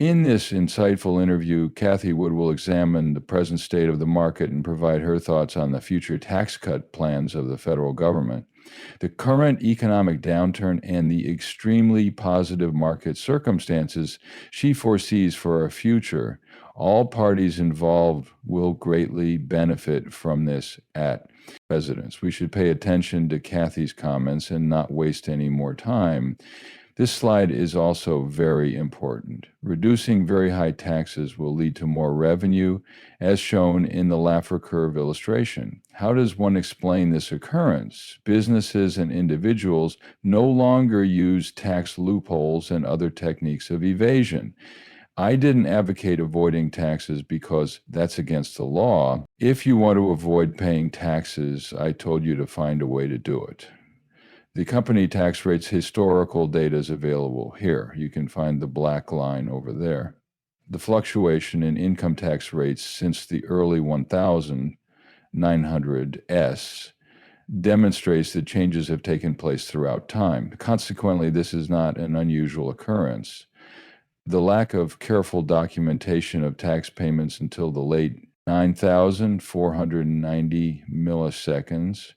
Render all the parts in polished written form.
In this insightful interview, Cathie Wood will examine the present state of the market and provide her thoughts on the future tax cut plans of the federal government. The current economic downturn and the extremely positive market circumstances she foresees for our future. All parties involved will greatly benefit from this at residence. We should pay attention to Cathie's comments and not waste any more time. This slide is also very important. Reducing very high taxes will lead to more revenue, as shown in the Laffer curve illustration. How does one explain this occurrence? Businesses and individuals no longer use tax loopholes and other techniques of evasion. I didn't advocate avoiding taxes because that's against the law. If you want to avoid paying taxes, I told you to find a way to do it. The company tax rates historical data is available here. You can find the black line over there. The fluctuation in income tax rates since the early 1900s demonstrates that changes have taken place throughout time. Consequently, this is not an unusual occurrence. The lack of careful documentation of tax payments until the late 9,490 milliseconds.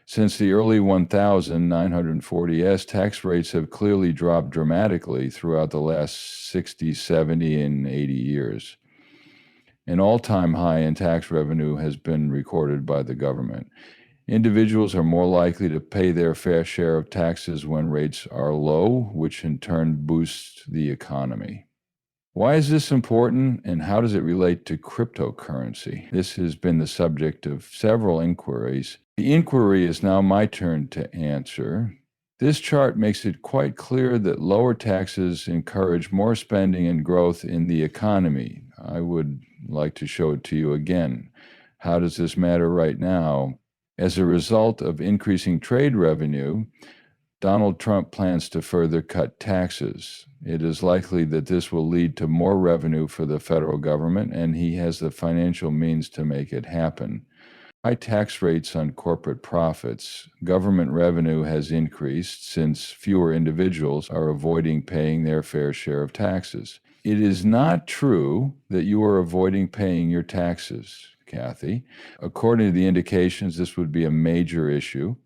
Since the early 1940s, tax rates have clearly dropped dramatically throughout the last 60, 70, and 80 years. An all-time high in tax revenue has been recorded by the government. Individuals are more likely to pay their fair share of taxes when rates are low, which in turn boosts the economy. Why is this important, and how does it relate to cryptocurrency? This has been the subject of several inquiries. The inquiry is now my turn to answer. This chart makes it quite clear that lower taxes encourage more spending and growth in the economy. I would like to show it to you again. How does this matter right now? As a result of increasing trade revenue, Donald Trump plans to further cut taxes. It is likely that this will lead to more revenue for the federal government, and he has the financial means to make it happen. High tax rates on corporate profits. Government revenue has increased since fewer individuals are avoiding paying their fair share of taxes. It is not true that you are avoiding paying your taxes, Cathie. According to the indications, this would be a major issue.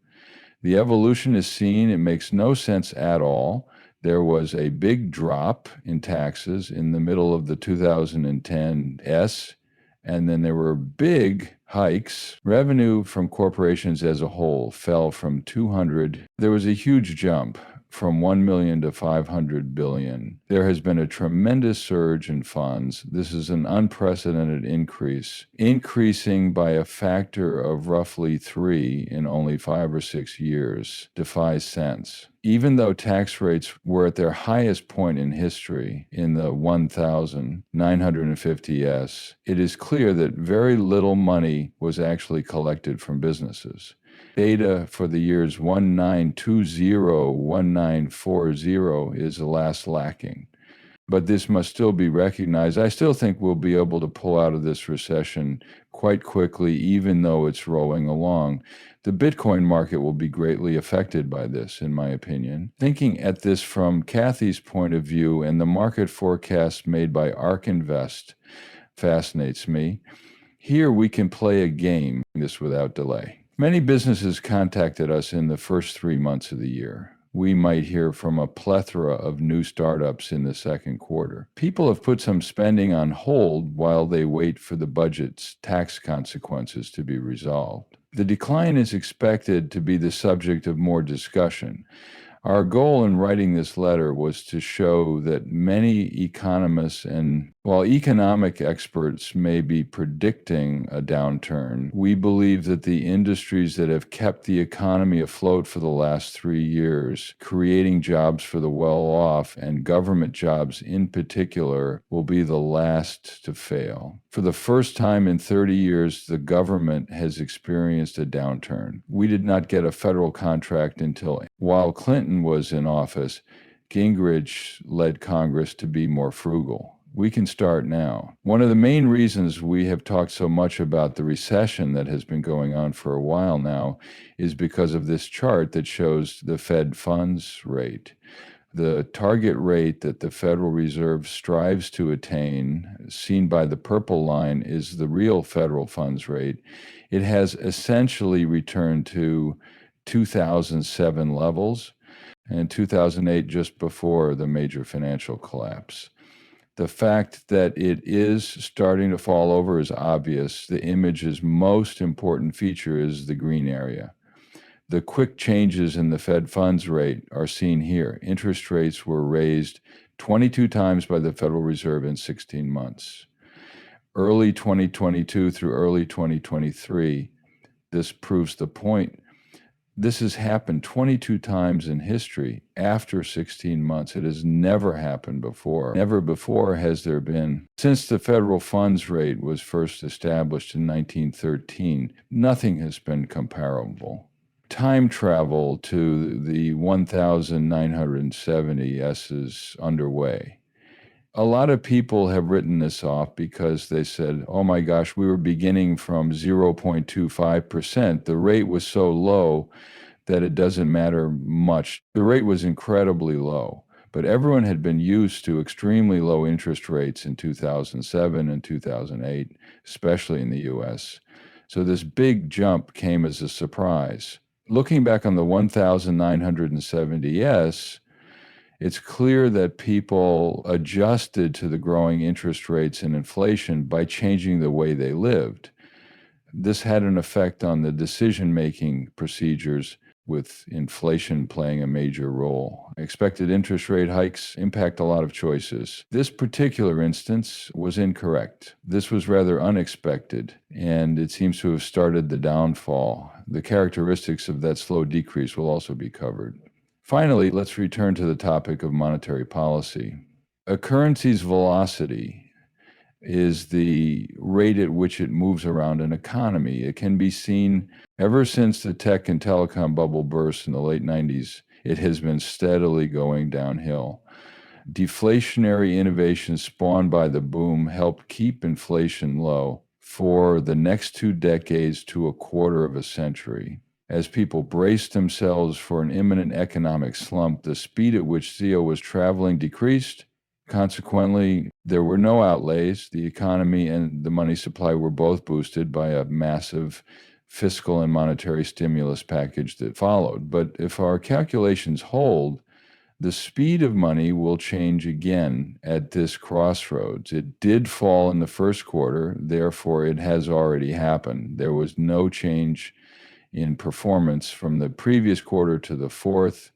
The evolution is seen. It makes no sense at all. There was a big drop in taxes in the middle of the 2010s, and then there were big hikes. Revenue from corporations as a whole fell from 200. There was a huge jump from 1 million to 500 billion. There has been a tremendous surge in funds. This is an unprecedented increase, increasing by a factor of roughly 3 in only 5 or 6 years. Defies sense. Even though tax rates were at their highest point in history in the 1950s, it is clear that very little money was actually collected from businesses. Data for the years 1920-1940 is the last lacking. But this must still be recognized. I still think we'll be able to pull out of this recession quite quickly, even though it's rolling along. The Bitcoin market will be greatly affected by this, in my opinion. Thinking at this from Cathie's point of view and the market forecast made by ARK Invest fascinates me. Here we can play a game, this without delay. Many businesses contacted us in the first 3 months of the year. We might hear from a plethora of new startups in the second quarter. People have put some spending on hold while they wait for the budget's tax consequences to be resolved. The decline is expected to be the subject of more discussion. Our goal in writing this letter was to show that many economists, and while economic experts may be predicting a downturn, we believe that the industries that have kept the economy afloat for the last 3 years, creating jobs for the well-off and government jobs in particular, will be the last to fail. For the first time in 30 years, the government has experienced a downturn. We did not get a federal contract until while Clinton was in office. Gingrich led Congress to be more frugal. We can start now. One of the main reasons we have talked so much about the recession that has been going on for a while now is because of this chart that shows the Fed funds rate. The target rate that the Federal Reserve strives to attain, seen by the purple line, is the real federal funds rate. It has essentially returned to 2007 levels and 2008, just before the major financial collapse. The fact that it is starting to fall over is obvious. The image's most important feature is the green area. The quick changes in the Fed funds rate are seen here. Interest rates were raised 22 times by the Federal Reserve in 16 months. Early 2022 through early 2023, this proves the point. This has happened 22 times in history after 16 months. It has never happened before. Never before has there been, since the federal funds rate was first established in 1913, nothing has been comparable. Time travel to the 1970s is underway. A lot of people have written this off because they said, oh my gosh, we were beginning from 0.25%. The rate was so low that it doesn't matter much. The rate was incredibly low, but everyone had been used to extremely low interest rates in 2007 and 2008, especially in the US. So this big jump came as a surprise. Looking back on the 1970s, it's clear that people adjusted to the growing interest rates and inflation by changing the way they lived. This had an effect on the decision-making procedures, with inflation playing a major role. Expected interest rate hikes impact a lot of choices. This particular instance was incorrect. This was rather unexpected, and it seems to have started the downfall. The characteristics of that slow decrease will also be covered. Finally, let's return to the topic of monetary policy. A currency's velocity is the rate at which it moves around an economy. It can be seen ever since the tech and telecom bubble burst in the late 90s. It has been steadily going downhill. Deflationary innovations spawned by the boom helped keep inflation low for the next 2 decades to a quarter of a century. As people braced themselves for an imminent economic slump, the speed at which CO was traveling decreased. Consequently, there were no outlays. The economy and the money supply were both boosted by a massive fiscal and monetary stimulus package that followed. But if our calculations hold, the speed of money will change again at this crossroads. It did fall in the first quarter, therefore it has already happened. There was no change in performance from the previous quarter to the fourth,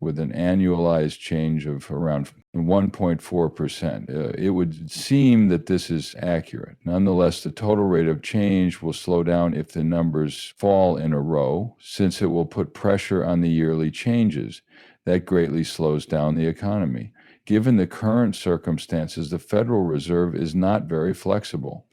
with an annualized change of around 1.4%. It would seem that this is accurate. Nonetheless, the total rate of change will slow down if the numbers fall in a row, since it will put pressure on the yearly changes. That greatly slows down the economy. Given the current circumstances, the Federal Reserve is not very flexible.